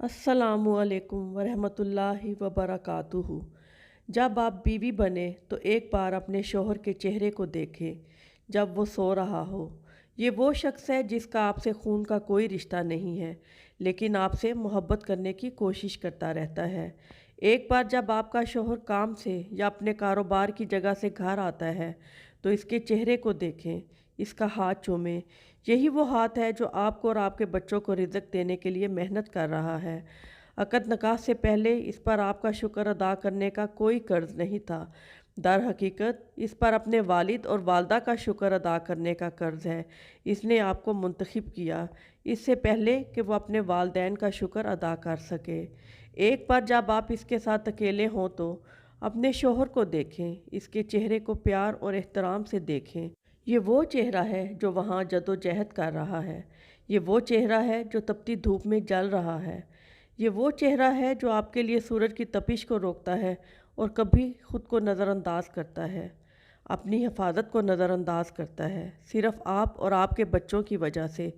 अस्सलामुअलैकुम वरहमतुल्लाहि वबरकातुहू। जब आप बीवी बने तो एक बार अपने शोहर के चेहरे को देखें जब वो सो रहा हो। ये वो शख्स है जिसका आपसे खून का कोई रिश्ता नहीं है, लेकिन आपसे मोहब्बत करने की कोशिश करता रहता है। एक बार जब आपका शोहर काम से या अपने कारोबार की जगह से घर आता है तो इसके चेहरे को देखें, इसका हाथ चूमें। यही वो हाथ है जो आपको और आपके बच्चों को रिज़्क देने के लिए मेहनत कर रहा है। अक़द निकाह से पहले इस पर आपका शुक्र अदा करने का कोई कर्ज़ नहीं था। दर हकीकत इस पर अपने वालिद और वालदा का शुक्र अदा करने का कर्ज़ है। इसने आपको मुंतखब किया इससे पहले कि वो अपने वालदैन का शुक्र अदा कर सके। एक बार जब आप इसके साथ अकेले हों तो अपने शोहर को देखें, इसके चेहरे को प्यार और एहतराम से देखें। ये वो चेहरा है जो वहाँ जद्दोजहद कर रहा है। ये वो चेहरा है जो तपती धूप में जल रहा है। ये वो चेहरा है जो आपके लिए सूरज की तपिश को रोकता है और कभी खुद को नज़रअंदाज करता है, अपनी हिफाजत को नज़रअंदाज करता है, सिर्फ़ आप और आपके बच्चों की वजह से।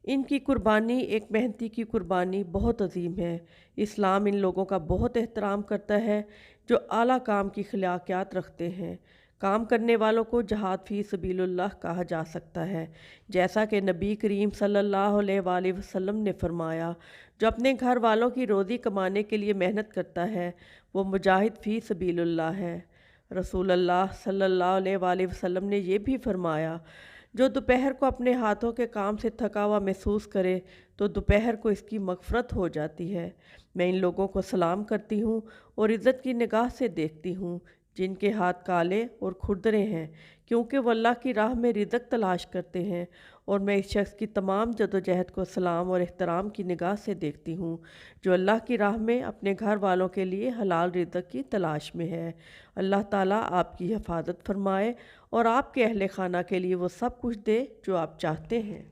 इनकी कुर्बानी एक मेहनती की कुर्बानी बहुत अजीम है। इस्लाम इन लोगों का बहुत एहतराम करता है जो आला काम की खिलाकियात रखते हैं। काम करने वालों को जहाद फ़ी सबीलुल्लाह कहा जा सकता है, जैसा कि नबी करीम सल्लल्लाहु अलैहि वसल्लम ने फरमाया, जो अपने घर वालों की रोज़ी कमाने के लिए मेहनत करता है वो मुजाहिद फ़ी सबीलुल्लाह है। रसूलुल्लाह सल्लल्लाहु अलैहि वसल्लम ने यह भी फरमाया, जो दोपहर को अपने हाथों के काम से थका हुआ महसूस करे तो दोपहर को इसकी मग़फ़रत हो जाती है। मैं इन लोगों को सलाम करती हूँ और इज़्ज़त की निगाह से देखती हूँ जिनके हाथ काले और खुरदरे हैं, क्योंकि वो अल्लाह की राह में रिज़्क तलाश करते हैं। और मैं इस शख्स की तमाम जद्दोजहद को सलाम और एहतराम की निगाह से देखती हूँ जो अल्लाह की राह में अपने घर वालों के लिए हलाल रिज़्क की तलाश में है। अल्लाह ताला आपकी हिफाजत फरमाए और आपके अहले खाना के लिए वो सब कुछ दे जो आप चाहते हैं।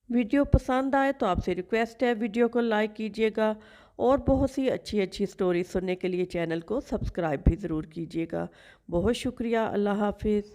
वीडियो पसंद आए तो आपसे रिक्वेस्ट है वीडियो को लाइक कीजिएगा और बहुत सी अच्छी अच्छी स्टोरी सुनने के लिए चैनल को सब्सक्राइब भी ज़रूर कीजिएगा। बहुत शुक्रिया। अल्लाह हाफिज़।